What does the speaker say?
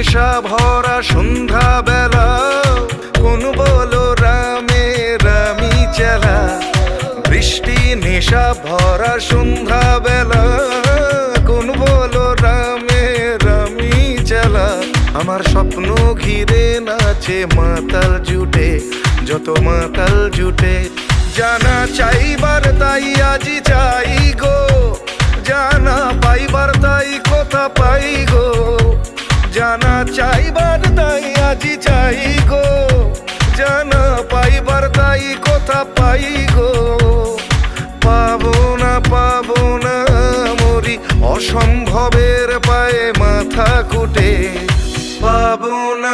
নেশা ভরা সন্ধ্যা বেলা, কোন বলো রামে রামি চেলা। বৃষ্টি নেশা ভরা সন্ধ্যা বেলা, কোন বলো রামে রামি চেলা। আমার স্বপ্ন ঘিরে নাচে মাতাল জুটে, যত মাতাল জুটে। জানা চাইবার তাই আজি চাই গো, জানা পাইবার তাই কথা পাই গো। জানা চাইবার তাই আজি চাই গো, জানা পাইবার তাই কথা পাই গো। পাবো না মরি অসম্ভবের পায়ে মাথা কুটে। পাবো না